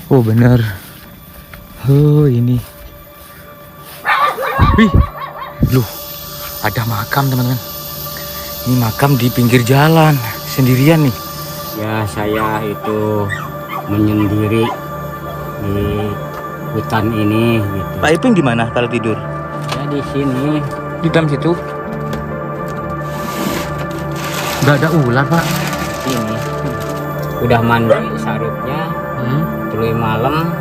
Oh bener. Oh ini. Wih, loh, ada makam teman-teman. Ini makam di pinggir jalan, sendirian nih. Ya saya itu menyendiri di hutan ini gitu. Pak Iping di mana kalau tidur? Ya di sini. Di dalam situ. Nggak ada ular Pak. Ini udah mandi sarupnya. Tuluy malam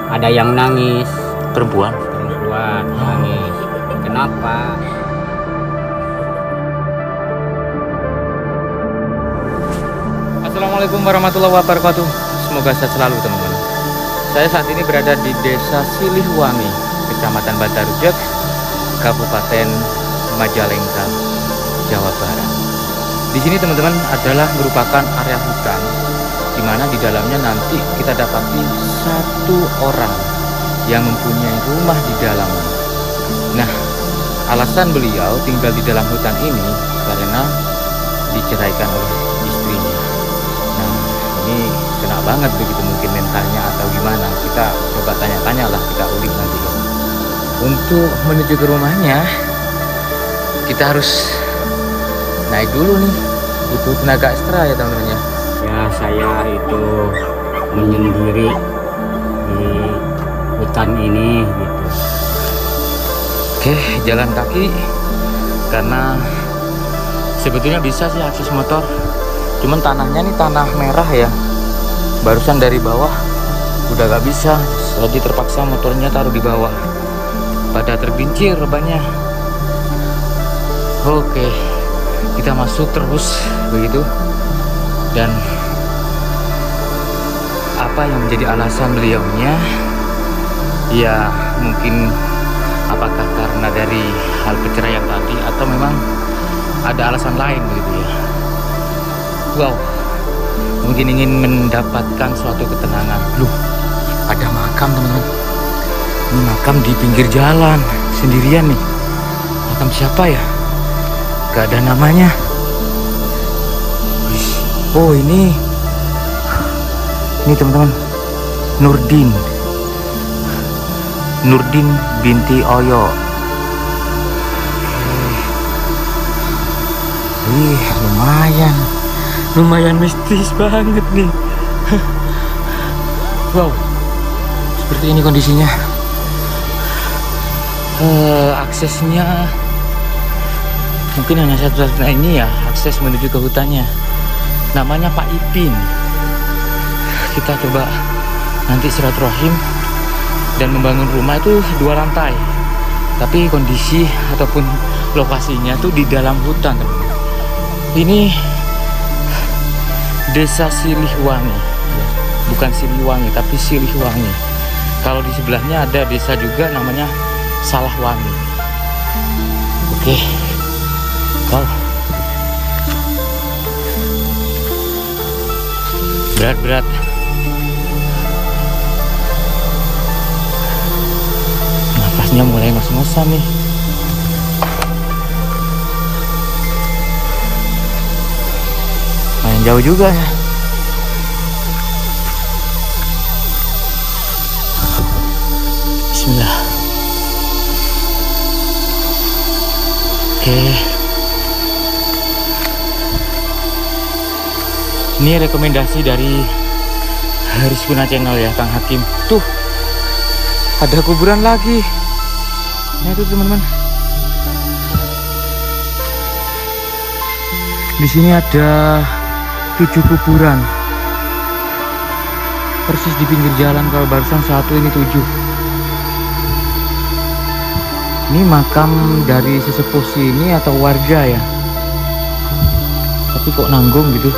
ada yang nangis. Perempuan. Nangis. Kenapa? Assalamualaikum warahmatullahi wabarakatuh. Semoga sehat selalu teman-teman. Saya saat ini berada di Desa Silihwangi, Kecamatan Bantarujak, Kabupaten Majalengka, Jawa Barat. Di sini teman-teman adalah merupakan area hutan, di mana di dalamnya nanti kita dapati satu orang yang mempunyai rumah di dalamnya. Nah, alasan beliau tinggal di dalam hutan ini karena diceraikan oleh istrinya. Nah, ini kena banget begitu mungkin mentalnya atau gimana. Kita coba tanya-tanya lah, kita ulik nanti. Untuk menuju ke rumahnya, kita harus naik dulu nih. Butuh tenaga ekstra ya teman-teman ya. Ya saya itu menyendiri di hutan ini gitu. Oke, jalan kaki karena sebetulnya bisa sih akses motor. Cuman tanahnya nih tanah merah ya. Barusan dari bawah udah gak bisa, jadi terpaksa motornya taruh di bawah. Pada terbincir bannya. Oke, kita masuk terus begitu. Dan apa yang menjadi alasan beliaunya? Ya mungkin apakah karena dari hal perceraian tadi atau memang ada alasan lain begitu ya. Wow, mungkin ingin mendapatkan suatu ketenangan. Loh, ada makam teman-teman. Ini makam di pinggir jalan, sendirian nih. Makam siapa ya? Gak ada namanya. Oh ini teman-teman, Nurdin binti Oyo. Wih, lumayan mistis banget nih. Wow, seperti ini kondisinya. Aksesnya mungkin hanya satu-satunya ini ya, akses menuju ke hutannya. Namanya Pak Ipin. Kita coba nanti silaturahim dan membangun rumah itu 2 lantai. Tapi kondisi ataupun lokasinya tuh di dalam hutan. Ini Desa Silihwangi, bukan Siliwangi tapi Silihwangi. Kalau di sebelahnya ada desa juga namanya Salahwangi. Oke, wow, berat. Nafasnya mulai ngos-ngosan nih. Main jauh juga ya. Bismillah. Oke. Ini rekomendasi dari Haris Puna Channel ya, Kang Hakim. Tuh, ada kuburan lagi. Nah itu teman-teman. Di sini ada 7 kuburan. Persis di pinggir jalan, kalau barusan 1 ini 7. Ini makam dari sesepuh sini atau warga ya. Tapi kok nanggung gitu.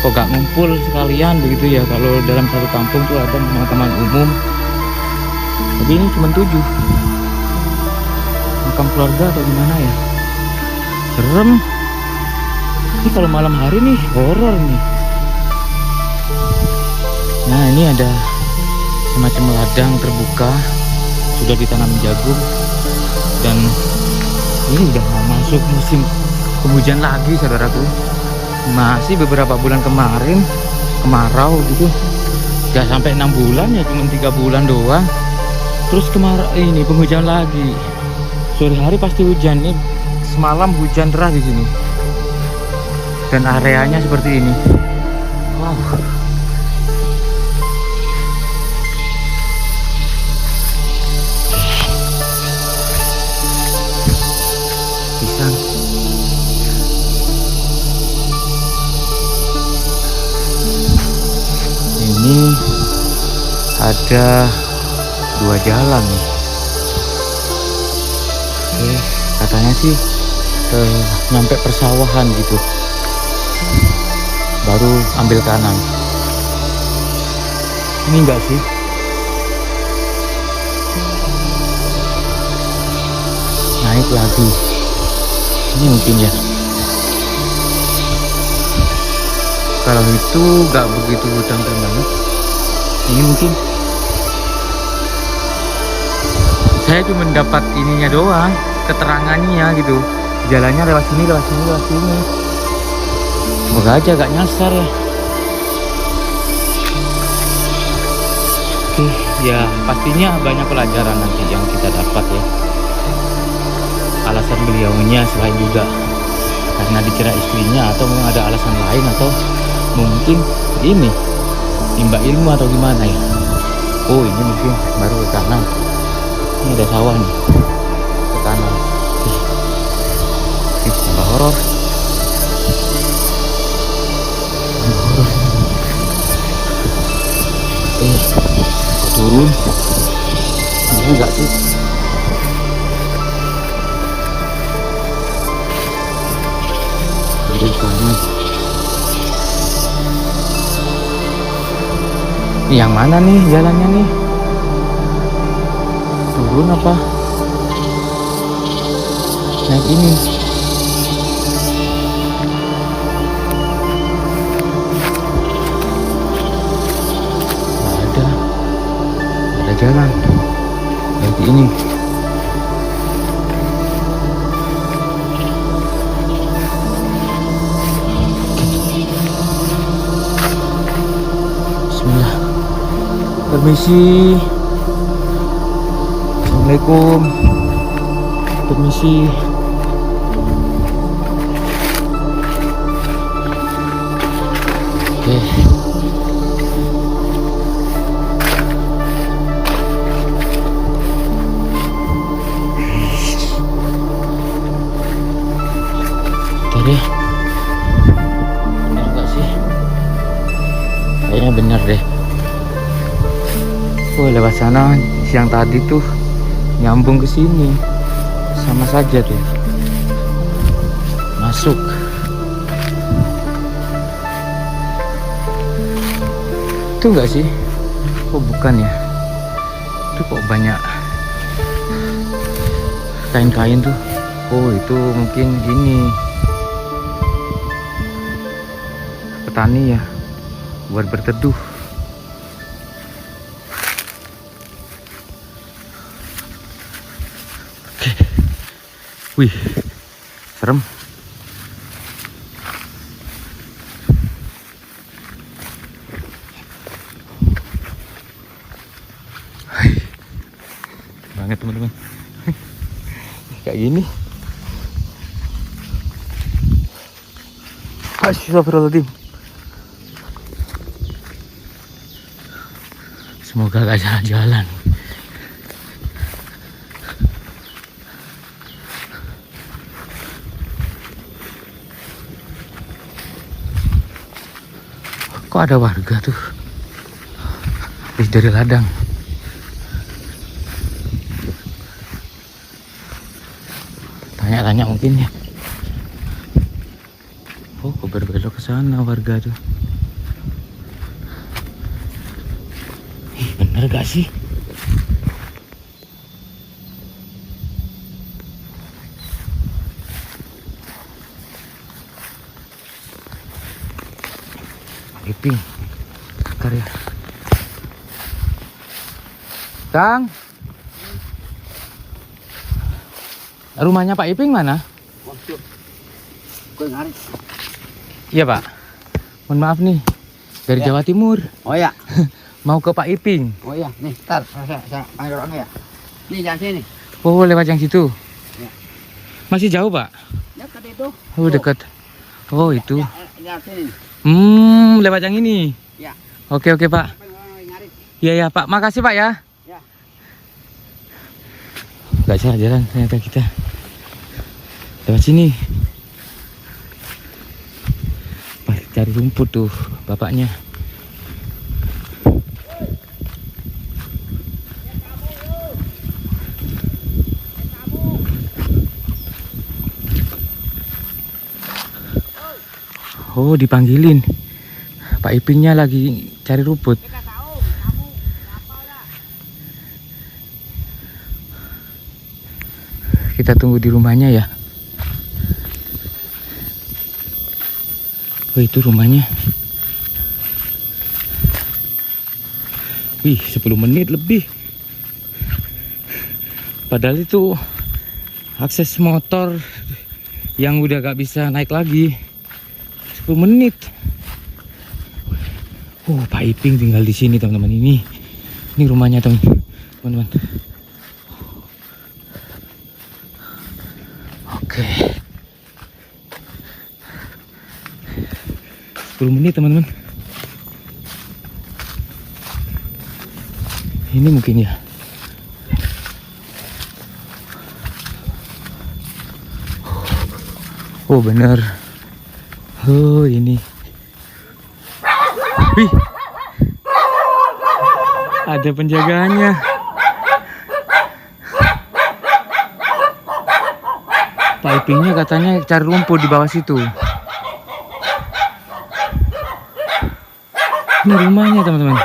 Kok gak ngumpul sekalian begitu ya. Kalau dalam satu kampung tuh ada pemakaman umum. Tapi ini cuma 7. Makam keluarga atau gimana ya. Serem. Ini kalau malam hari nih horor nih. Nah ini ada semacam ladang terbuka, sudah ditanam jagung. Dan ini udah masuk musim penghujan lagi saudaraku. Masih beberapa bulan kemarin kemarau gitu, Gak sampai 6 bulan ya, cuma 3 bulan doang. Terus kemarin ini penghujan lagi. Sore hari pasti hujan nih. Semalam hujan deras di sini. Dan areanya seperti ini. Wow. Pisang. Ini ada 2 jalan nih. Oke, katanya sih nyampe persawahan gitu, baru ambil kanan. Ini enggak sih? Naik lagi. Ini mungkin ya. Kalau itu nggak begitu hutan banget. Ini mungkin. Saya cuma dapat ininya doang, keterangannya gitu. Jalannya lewat sini, lewat sini, lewat sini. Semoga aja gak nyasar ya. Oke, ya pastinya banyak pelajaran nanti yang kita dapat ya. Alasan beliaunya selain juga karena dikira istrinya, atau memang ada alasan lain, atau mungkin ini nimba ilmu atau gimana ya. Oh, ini mungkin baru ke kanan. Ini ada sawah nih, ke kanan. Tambah horor. Turun. Ini enggak sih? Di kanan. Ini yang mana nih jalannya nih? Turun apa? Naik ini. Ada jalan. Naik ini. Bismillah. Permisi. Assalamualaikum. Permisi. Oke. Deh. Bener gak sih? Kayaknya bener deh. Oh, lewat sana siang tadi tuh nyambung ke sini. Sama saja tuh. Masuk. Itu enggak sih? Oh, bukan ya. Itu kok banyak kain-kain tuh. Oh, itu mungkin ini petani ya, buat berteduh. Oke. Wih, serem. Banget teman-teman. Kayak gini. Astagfirullahaladzim. Semoga gak jalan-jalan. Kok ada warga tuh dari ladang. Tanya-tanya mungkin ya. Oh, kok berbelok ke sana warga tuh. Bener gak sih? Iping, bentar ya. Kang, rumahnya Pak Iping mana? Iya Pak. Mohon maaf nih, dari Jawa Timur. Oh ya. Mau ke Pak Iping. Oh iya, nih, ntar saya panggil orangnya ya. Nih, jangan sini. Oh, lewat yang situ. Ya. Masih jauh, Pak? Dekat itu. Oh, dekat. Oh, itu. Ya, sini. Lewat yang ini. Ya. Oke, Pak. Iya, ya, Pak. Makasih, Pak ya. Ya. Gak salah jalan ternyata kita. Lewat sini. Pak, cari rumput tuh bapaknya. Oh, dipanggilin. Pak Ipingnya lagi cari rumput. Kita tunggu di rumahnya ya. Oh, itu rumahnya. Wih, 10 menit lebih. Padahal itu akses motor yang udah gak bisa naik lagi. 10 menit. Oh, Pak Iping tinggal di sini, teman-teman. Ini rumahnya, teman-teman. Oke. 10 menit, teman-teman. Ini mungkin ya. Oh, bener. Oh, ini. Wih. Ada penjagaannya. Pak Ipingnya katanya cari rumput di bawah situ. Ini rumahnya, teman-teman.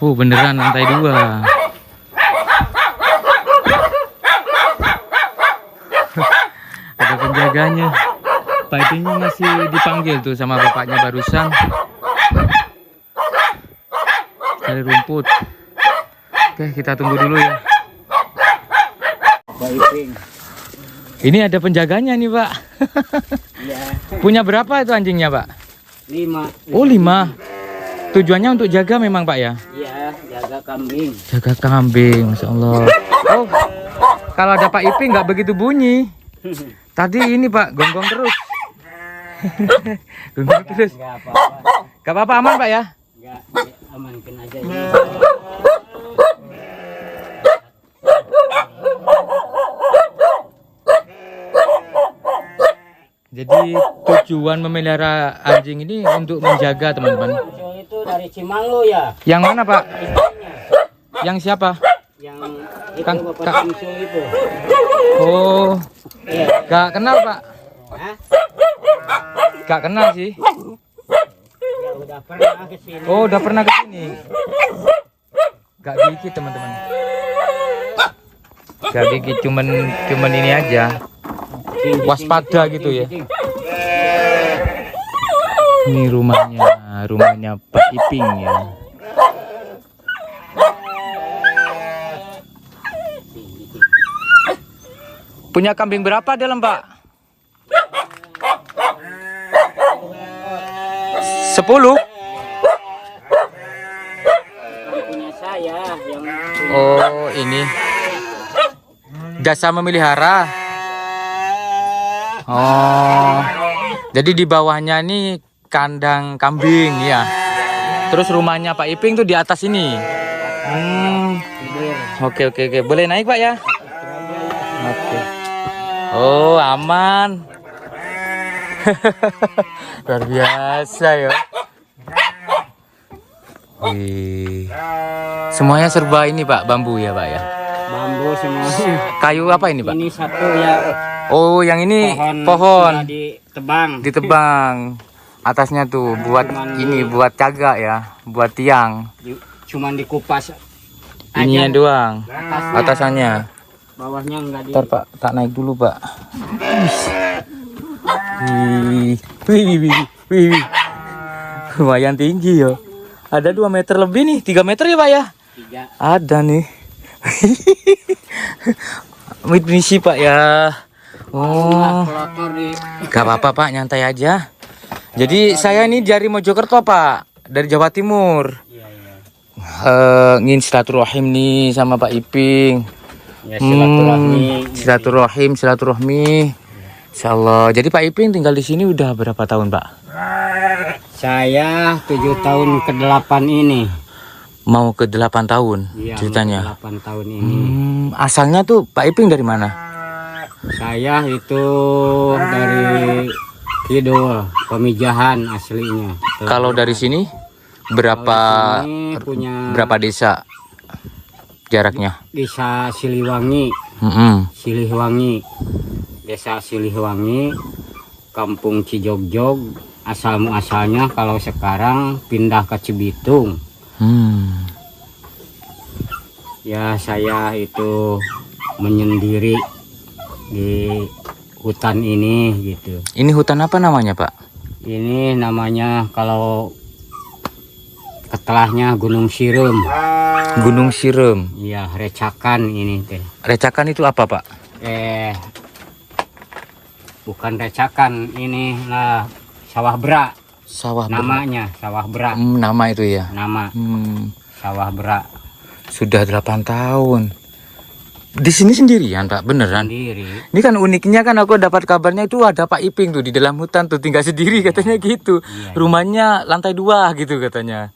Oh, beneran lantai 2. Ada penjaganya. Pak Ipingnya masih dipanggil tuh sama bapaknya barusan. Cari rumput. Oke, kita tunggu dulu ya. Pak Iping. Ini ada penjaganya nih, Pak. Iya. Punya berapa itu anjingnya, Pak? 5. Oh, 5. Tujuannya untuk jaga memang, Pak ya? Iya, jaga kambing. Jaga kambing, Masya Allah. Oh, kalau ada Pak Iping nggak begitu bunyi. Tadi ini, Pak, gonggong terus. Gonggong terus. Enggak apa-apa. Gak apa-apa, aman, Pak ya? Enggak, amankan aja ini. Jadi tujuan memelihara anjing ini untuk menjaga, teman-teman. Sungsung itu dari Cimanggu ya? Yang mana, Pak? Istrinya. Yang siapa? Yang itu Kang- Bapak Kang- Sungsung itu. Oh, Iya. gak kenal, Pak. Hah? Gak kenal sih. Ya udah pernah ke sini. Oh, udah pernah ke sini. Gak gigit, teman-teman. Gak gigit, cuman ini aja. Waspada gitu ya. Ini rumahnya Pak Iping ya. Punya kambing berapa dalam, Pak? 10? Punya saya yang Oh, ini jasa memelihara. Oh, jadi di bawahnya nih kandang kambing ya. Terus rumahnya Pak Iping tuh di atas ini. Oke. Boleh naik, Pak ya? Oke. Oh, aman. Luar biasa ya. Wih. Semuanya serba ini, Pak, bambu ya, Pak ya. bambu semuanya. Kayu apa ini, Pak? Ini satu ya. Oh, yang ini pohon. Ditebang. Ditebang. Atasnya tuh buat ini, buat caga ya, buat tiang. Cuman dikupas. Ininya doang. Atasnya. Atasannya. Bawahnya enggak di. Ntar, Pak, tak naik dulu, Pak. Wih. Lumayan tinggi ya. Ada 2 meter lebih nih, 3 meter ya, Pak ya? 3. Ada nih. Misi, Pak ya. Oh. Kotor di. Gak apa-apa, Pak, nyantai aja. Jadi saya ini dari Mojokerto, Pak. dari Jawa Timur. Iya, iya. Ngin silaturahim nih sama Pak Iping. Ya, silaturahmi. Silaturahmi. Insyaallah. Jadi Pak Iping tinggal di sini udah berapa tahun, Pak? Saya 7 tahun ke-8 ini. Mau ke 8 tahun Iya, ceritanya. 8 tahun ini. Asalnya tuh Pak Iping dari mana? Saya itu dari Kidul, Pemijahan aslinya. Kalau dari sini berapa Ini punya berapa desa jaraknya? Desa Siliwangi, Silihwangi. Desa Silihwangi, Kampung Cijogjog. Asal muasalnya kalau sekarang pindah ke Cibitung. Ya, saya itu menyendiri di hutan ini gitu. Ini hutan apa namanya, Pak? Ini namanya kalau ketelahnya Gunung Sirum. Gunung Sirum. Iya, Recakan ini teh. Recakan itu apa, Pak? Bukan Recakan, ini lah Sawah Berak. Sawah Berak. Namanya Sawah Berak. Nama itu ya. Nama Sawah Berak. Sudah 8 tahun. Di sini sendirian, Pak? Beneran? Sendiri. Ini kan uniknya kan aku dapat kabarnya itu ada Pak Iping tuh di dalam hutan tuh tinggal sendiri katanya gitu. Iya. Rumahnya lantai 2 gitu katanya.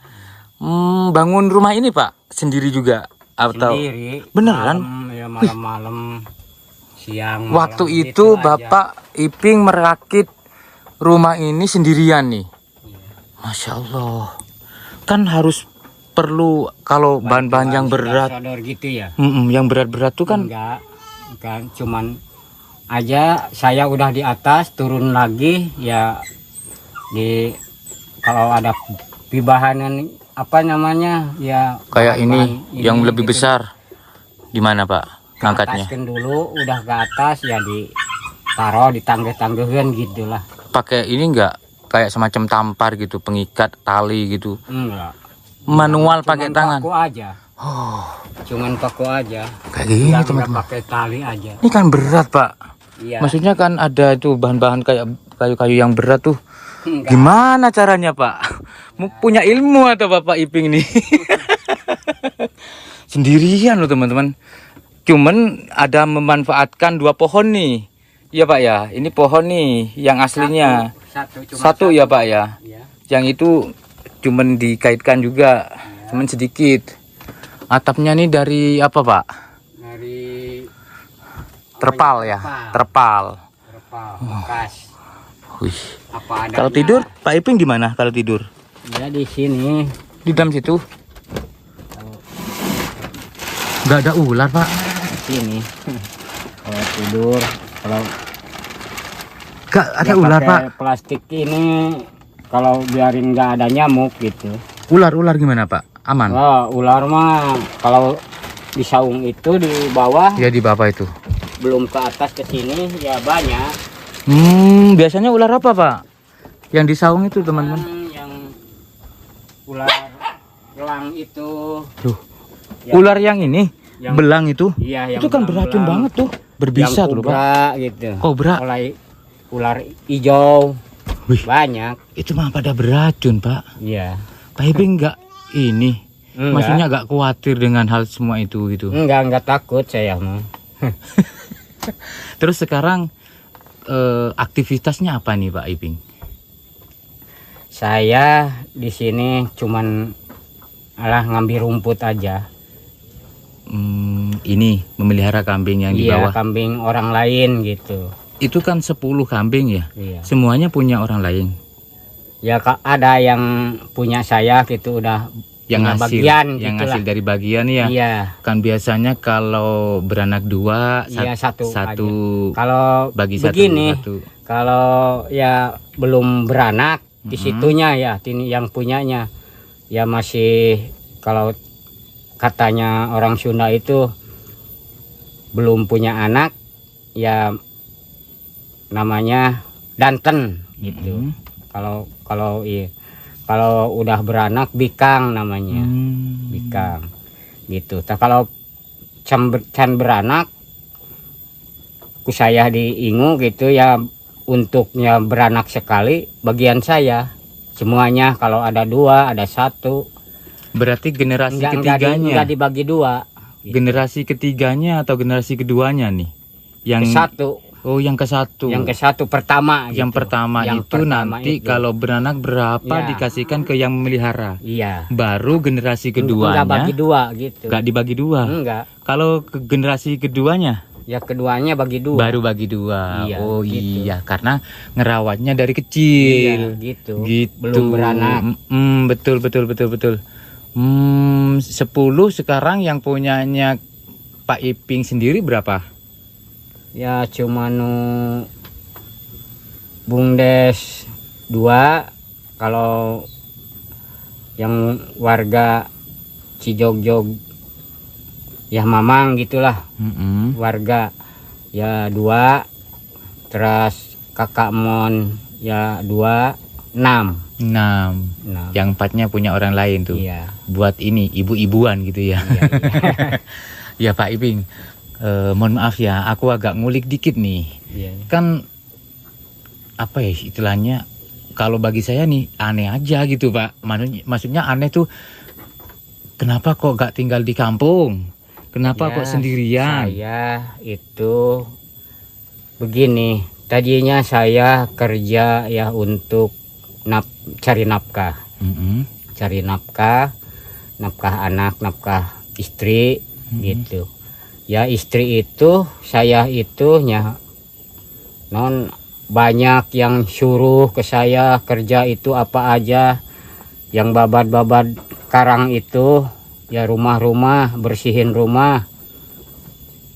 Bangun rumah ini Pak sendiri juga atau? Sendiri. Beneran? Malam-malam, siang. Malam, Waktu gitu itu aja. Bapak Iping merakit rumah ini sendirian nih. Iya. Masya Allah. Kan harus perlu kalau bahan-bahan yang berat. Sodor gitu ya. Yang berat-berat tuh kan. Enggak, cuman aja saya udah di atas, turun lagi ya, kalau ada pibahanan apa namanya ya Kayak ini yang lebih gitu. besar. Di mana Pak ngangkatnya? Ataskan dulu, udah ke atas ya ditaruh di tangga-tanggahan gitulah. Pakai ini enggak kayak semacam tampar gitu, pengikat tali gitu. Enggak. Manual pakai tangan. Paku aja. Oh, Cuman paku aja. kayak gini Enggak teman-teman. pakai tali aja. Ini kan berat Pak. Iya. Maksudnya kan ada itu bahan-bahan kayak kayu-kayu yang berat tuh. Enggak. Gimana caranya Pak? Punya ilmu atau Bapak Iping nih? Sendirian loh teman-teman. Cuman ada memanfaatkan 2 pohon nih. Iya Pak ya. Ini pohon nih yang aslinya. Satu ya Pak ya. Iya. Yang itu cuman dikaitkan juga, cuman sedikit. Atapnya nih dari apa Pak? Dari Terpal ya, terpal. bekas. Wih. Apa adanya. Kalau tidur Pak Iping di mana? Kalau tidur Ya di sini. di dalam situ. Nggak ada ular Pak. Sini. Kalau tidur, kalau Nggak ada ya ular pakai Pak. plastik ini, kalau biarin nggak ada nyamuk gitu. Ular gimana Pak? Aman? Nah, ular mah kalau di saung itu di bawah, Ya di bawah itu. belum ke atas ke sini ya banyak. Biasanya ular apa Pak? Yang di saung itu teman-teman. Yang ular elang itu. Tuh. Yang- Ular yang ini, yang- belang itu. Iya, yang Itu kan beracun belang-belang. banget tuh. Berbisa Yang tuh Pak. kobra gitu. Kobra. Ular hijau. Wih. Banyak. Itu mah pada beracun Pak. Iya. Pak Iping nggak ini, Enggak. maksudnya nggak khawatir dengan hal semua itu gitu. Enggak takut saya mah. Terus sekarang aktivitasnya apa nih Pak Iping? Saya di sini cuman ngambil rumput aja. Ini memelihara kambing yang di Iya, bawah. kambing orang lain gitu. Itu kan 10 kambing ya. Iya. Semuanya punya orang lain. Ya ada yang punya saya gitu, udah Yang punya hasil, bagian yang gitulah. hasil dari bagian ya. Iya. Kan biasanya kalau beranak 2, Iya, satu satu Kalau bagi satu, begini, satu. kalau ya belum beranak di situnya ya, ini yang punyanya ya masih, kalau katanya orang Sunda itu belum punya anak ya namanya danten gitu. Kalau udah beranak bikang namanya. Bikang gitu. Kalau can beranak ku saya diingu gitu ya, untuknya beranak sekali bagian saya semuanya. Kalau ada 2, ada 1. Berarti generasi Enggak ketiganya. dibagi 2. Generasi ketiganya atau generasi keduanya nih? Yang Ke-1. Oh, yang ke-1. Yang ke-1 pertama. Yang gitu. pertama Yang itu pertama nanti itu. kalau beranak berapa Ya. dikasihkan ke yang memelihara. Iya. Baru generasi Enggak keduanya bagi 2 gitu. nggak dibagi 2. Enggak. Kalau ke generasi keduanya Ya keduanya bagi 2. baru bagi 2. Iya, Oh gitu. iya, karena ngerawatnya dari Iya, kecil. gitu. Gitu. Belum beranak. Betul. 10 sekarang yang punyanya Pak Iping sendiri berapa? Ya cuma bungdes 2. Kalau yang warga Cijogjog ya mamang gitulah, warga ya 2. Terus kakak Mon ya 2, 6. 6. Yang 4-nya punya orang lain tuh. Iya. Buat ini ibu-ibuan gitu ya. Iya. Ya Pak Iping, mohon maaf ya, aku agak ngulik dikit nih. Iya. Kan apa ya istilahnya, kalau bagi saya nih aneh aja gitu Pak. Maksudnya aneh tuh, kenapa kok gak tinggal di kampung? Kenapa Ya, kok sendirian? Saya itu begini, tadinya saya kerja ya untuk cari nafkah. Cari nafkah anak, nafkah istri gitu. Ya istri itu, saya itu non banyak yang suruh ke saya kerja itu apa aja, yang babat karang itu ya, rumah-rumah, bersihin rumah.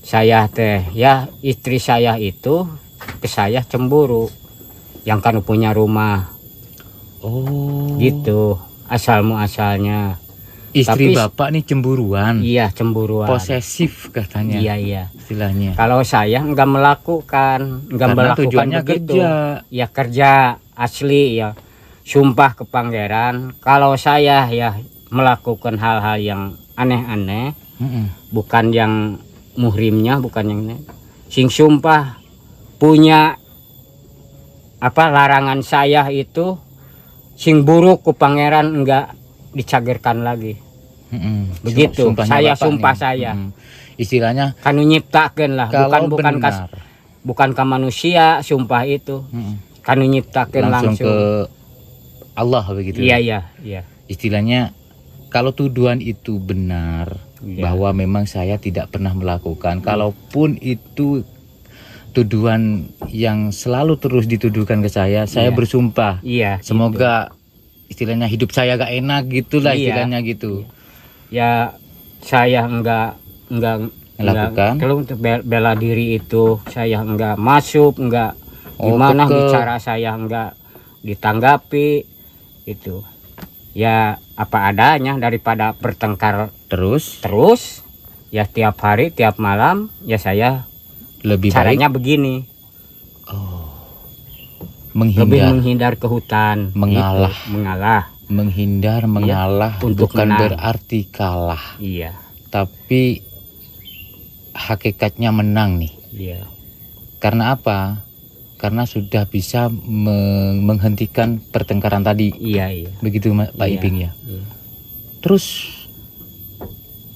Saya ya istri saya itu ke saya cemburu, yang kan punya rumah. Oh Gitu asal muasalnya. Istri Tapi, bapak nih cemburuan. Iya, cemburuan. Posesif katanya. Iya. Istilahnya. Kalau saya enggak melakukan Tujuannya begitu. kerja. Ya kerja asli ya. Sumpah ke pangeran, kalau saya ya melakukan hal-hal yang aneh-aneh, bukan yang muhrimnya, bukan yang sing sumpah punya larangan saya itu sing buruk ke pangeran enggak dicagerkan lagi. Begitu. Saya sumpah nih. Saya. Istilahnya kanu nyiptakeun lah, benar. bukan ke manusia sumpah itu. Kanu nyiptakeun langsung ke Allah begitu. Iya. Istilahnya kalau tuduhan itu benar, bahwa memang saya tidak pernah melakukan, kalaupun itu tuduhan yang selalu terus dituduhkan ke saya bersumpah. Iya. Semoga istilahnya hidup saya gak enak gitulah, istilahnya gitu. Ya saya enggak melakukan. Kalau untuk bela diri itu saya enggak masuk, enggak gimana bicara saya enggak ditanggapi itu. Ya apa adanya, daripada bertengkar terus ya tiap hari tiap malam, ya saya lebih caranya baik begini. Lebih menghindar ke hutan, mengalah. Gitu. Menghindar, mengalah untuk bukan menang. Berarti kalah. Iya. Tapi hakikatnya menang nih. Iya. Karena apa? Karena sudah bisa menghentikan pertengkaran tadi. Iya. Begitu Pak Iping ya. Iya. Terus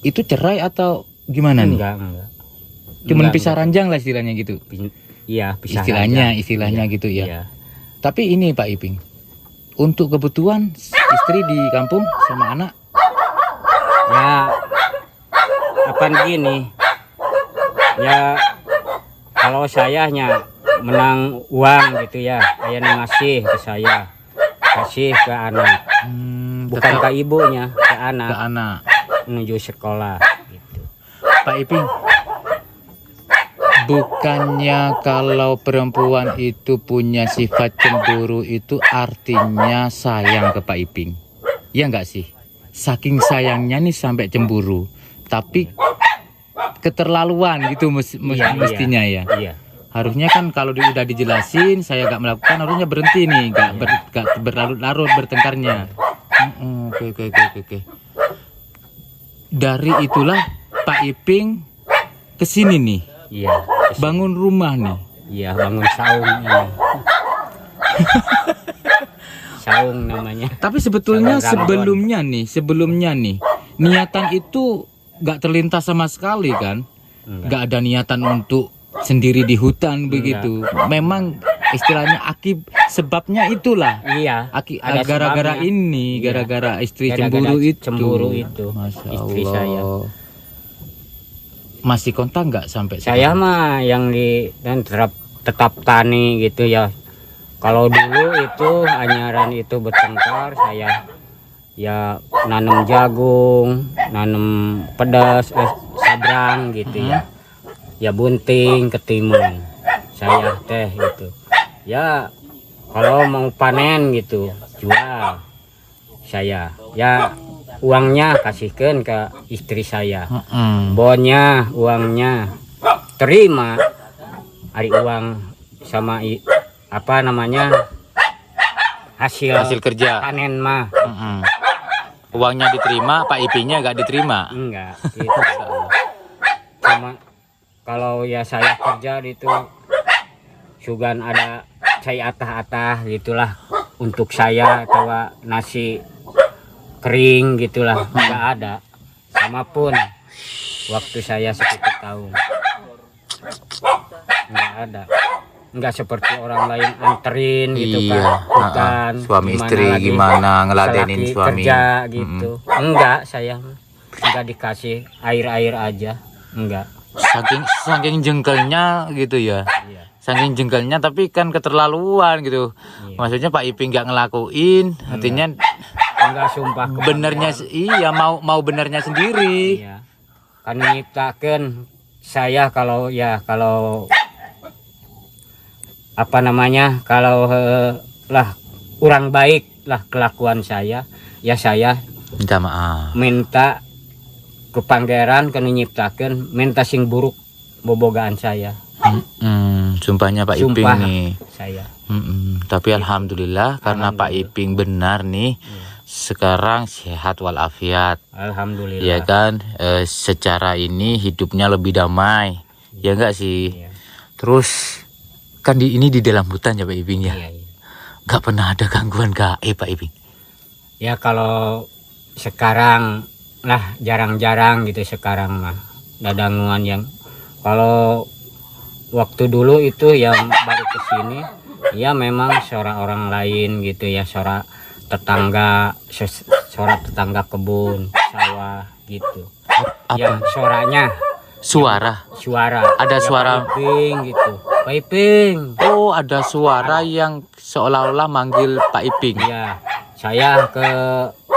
itu cerai atau gimana nih? Enggak. Cuman pisah ranjang lah istilahnya gitu. Iya, pisah istilahnya iya. gitu ya. Iya. Tapi ini Pak Iping, untuk kebutuhan istri di kampung sama anak, ya apa gini, ya kalau saya menang uang gitu ya, ayah ngasih ke saya, kasih ke anak, bukan ke ibunya, ke anak menuju sekolah gitu. Pak Iping, bukannya kalau perempuan itu punya sifat cemburu itu artinya sayang ke Pak Iping? Iya nggak sih? Saking sayangnya nih sampai cemburu. Tapi keterlaluan gitu mestinya ya. Iya. Harusnya kan kalau udah dijelasin saya nggak melakukan, harusnya berhenti nih, nggak berlarut-larut bertengkarnya. Oke. Dari itulah Pak Iping kesini nih. Iya. Bangun rumah nih. Iya, bangun saung ini. saung namanya. Tapi sebetulnya Saung sebelumnya nih niatan itu nggak terlintas sama sekali kan? Enggak. Nggak ada niatan untuk sendiri di hutan begitu. Memang istilahnya sebabnya itulah. Iya. Ada Gara-gara sebabnya. ini, Iya. gara-gara istri Gara-gara cemburu itu. itu. Masya Istri Allah. saya. Masih kontak nggak sampai Saya sekarang? mah yang dan tetap tani gitu ya. Kalau dulu itu anyaran itu bertengkar, saya ya nanam jagung, nanam pedas, sabrang gitu ya. Ya bunting, ketimun. Saya teh gitu. Ya kalau mau panen gitu, jual. Saya ya uangnya kasihkan ke istri saya. Bonnya, uangnya terima. Hari uang sama apa namanya hasil kerja. panen mah Uangnya diterima, Pak Ipingnya nggak diterima. enggak gitu. Cuma kalau ya saya kerja itu sugan ada cai atah-atah gitulah untuk saya atau nasi kering gitulah enggak ada. Sama pun waktu saya 10 tahun enggak ada. Enggak seperti orang lain anterin gitu kan, hutan, Suami gimana istri lagi gimana ngeladenin selaki suami. kerja gitu. Enggak, saya enggak dikasih air-air aja, enggak. Saking jengkelnya gitu ya. Iya. Saking jengkelnya tapi kan keterlaluan gitu. Iya. Maksudnya Pak Iping nggak ngelakuin, artinya Enggak sumpah benernya iya mau benernya sendiri. Iya. Kan nyiptakeun saya kalau apa namanya kalau lah kurang baik lah kelakuan saya, ya saya Minta maaf. minta ke pangeran kan nyiptakeun minta sing buruk bobogaan saya. Sumpahnya Pak Iping Sumpah nih. saya. Tapi alhamdulillah karena Pak Iping benar nih. Sekarang sehat walafiat. Alhamdulillah. Ya kan, secara ini hidupnya lebih damai. Ya enggak sih? Iya. Terus kan ini di dalam hutan ya Pak Iping ya. Iya, iya. Nggak pernah ada gangguan gaib Pak Iping. Ya kalau sekarang lah jarang-jarang gitu sekarang mah ada gangguan yang kalau waktu dulu itu yang baru kesini ya memang suara orang lain gitu ya, suara tetangga kebun sawah gitu. Apa? Ya suaranya Suara. Ada ya, suara. piping gitu, piping. Oh, ada suara yang seolah-olah manggil Pak Iping. Ya saya ke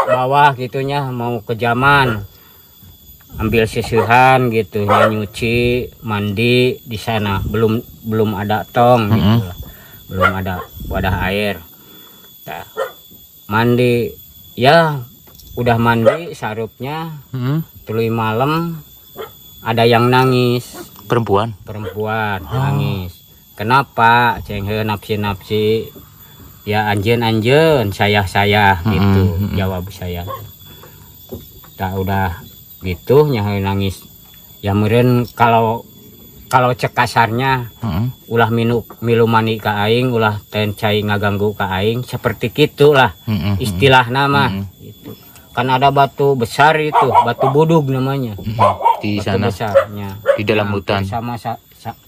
bawah gitunya mau ke zaman ambil sisihan gitu ya, nyuci mandi di sana belum ada tong gitu lah. Belum ada wadah air. Nah, mandi ya udah mandi sarupnya tuluy malam ada yang nangis, Perempuan. nangis. Kenapa ceng napsi ya anjen saya gitu jawab saya. Tak udah gitu nyahe nangis ya meureun kalau cek kasarnya ulah milu mani ka aing ulah ten cai ngaganggu ka aing seperti gitulah istilah nama gitu. Kan ada batu besar itu batu budug namanya Di batu sana besarnya di dalam yang hutan sama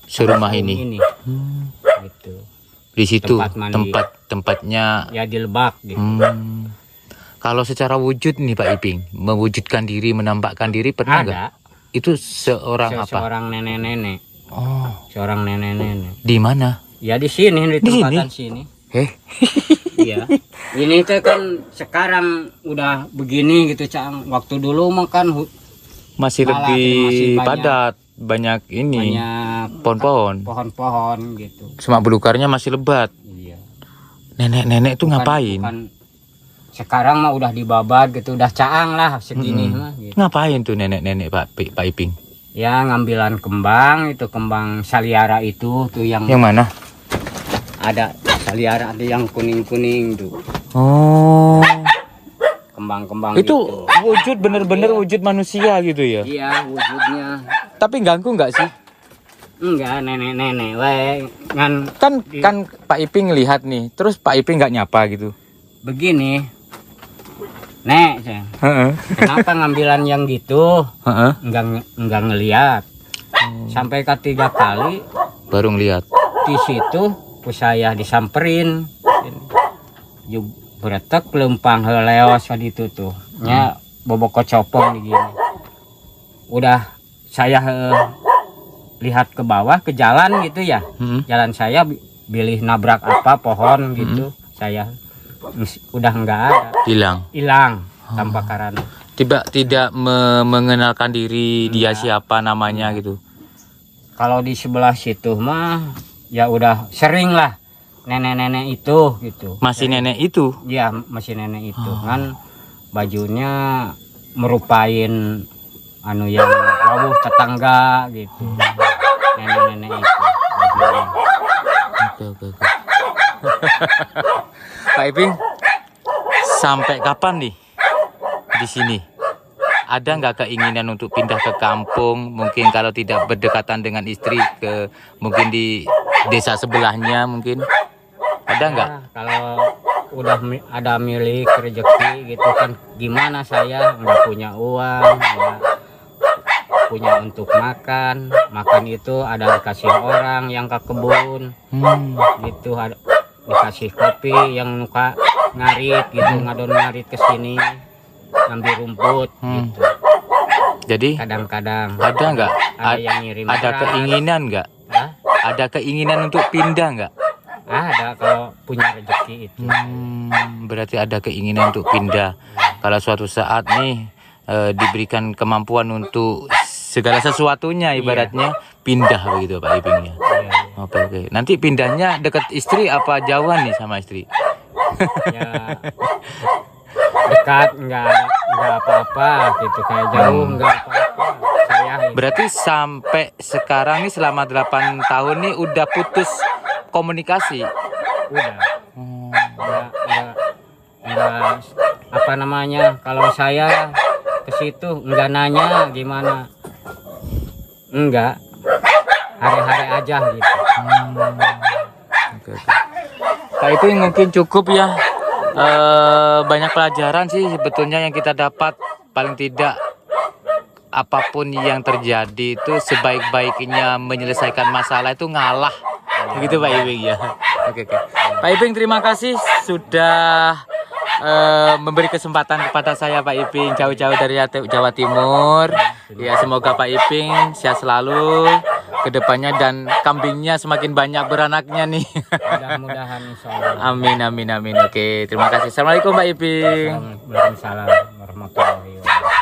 serumah ini. Gitu. Di situ Tempat mandi. tempatnya. Ya di Lebak gitu. Kalau secara wujud nih Pak Iping, mewujudkan diri, menampakkan diri pernah nggak? Ada Itu seorang apa? seorang nenek-nenek. Oh, Seorang nenek-nenek. di mana? Ya di sini di tempatan sini. Iya. Ini teh kan sekarang udah begini gitu Cang. Waktu dulu mah kan Masih malah lebih masih banyak. padat, banyak ini, banyak pohon-pohon. pohon-pohon gitu. Semak belukarnya masih lebat. Iya. Nenek-nenek itu Bukan- ngapain? bukan sekarang mah udah dibabat gitu, udah caang lah segini mah gitu. Ngapain tuh nenek-nenek Pak Iping? Ya ngambilan kembang itu kembang saliara itu tuh yang mana? ada saliara ada yang kuning-kuning tuh. Oh, Kembang-kembang itu gitu. wujud bener-bener wujud manusia gitu ya? Iya wujudnya. Tapi ganggu nggak sih? Enggak nenek-nenek we ngan Kan Pak Iping lihat nih, terus Pak Iping nggak nyapa gitu? begini, Nek, saya, Heeh. kenapa ngambilan yang gitu? Heeh. Enggak ngelihat. Sampai ketiga kali Baru ngeliat. di situ saya disamperin. Juk beretek lempang heleos tadi itu tuh. Nya bobok kocopong di gini. Udah saya lihat ke bawah ke jalan gitu ya. Jalan saya bilih nabrak apa pohon gitu. Saya udah enggak ada. Hilang tanpa karena. Tidak mengenalkan diri dia siapa namanya gitu. Kalau di sebelah situ mah ya udah sering lah nenek-nenek itu gitu. Masih nenek itu. Ya masih nenek itu kan bajunya merupain anu yang wawuh tetangga gitu. Nenek-nenek itu bajunya. Oke. Pak Iping, sampai kapan nih di sini? Ada nggak keinginan untuk pindah ke kampung? Mungkin kalau tidak berdekatan dengan istri ke mungkin di desa sebelahnya mungkin. Ada nggak? Nah, kalau udah ada milik rezeki gitu kan gimana saya nggak punya uang, nggak punya untuk makan itu ada dikasih orang yang ke kebun gitu, ada dikasih kopi yang nuka ngarit gitu, ngadon ngarit ke sini ngambil rumput gitu. Jadi Kadang-kadang ada nggak? ada yang ngirim Ada beras. keinginan nggak? Hah? Ada keinginan untuk pindah nggak? Ada kalau punya rezeki itu. Berarti ada keinginan untuk pindah. Kalau suatu saat nih diberikan kemampuan untuk segala sesuatunya ibaratnya pindah begitu Pak Iping ya. Iya. Oke. Nanti pindahnya dekat istri apa jauhan nih sama istri? Ya dekat nggak apa-apa gitu, kayak jauh nggak apa-apa. Saya ini Berarti sampai sekarang nih selama 8 tahun nih udah putus komunikasi. udah nggak apa namanya, kalau saya ke situ nggak nanya gimana, enggak, hari-hari aja gitu. Oke. Pak Iping mungkin cukup ya. Banyak pelajaran sih sebetulnya yang kita dapat. Paling tidak apapun yang terjadi itu sebaik-baiknya menyelesaikan masalah itu ngalah. Begitu Pak Iping ya. Oke. Pak Iping terima kasih sudah memberi kesempatan kepada saya Pak Iping jauh-jauh dari Jawa Timur. Ya semoga Pak Iping sehat selalu kedepannya dan kambingnya semakin banyak beranaknya nih. Mudah-mudahan insyaallah. Amin. Oke terima kasih. Assalamualaikum Pak Iping. Waalaikumsalam warahmatullahi wabarakatuh.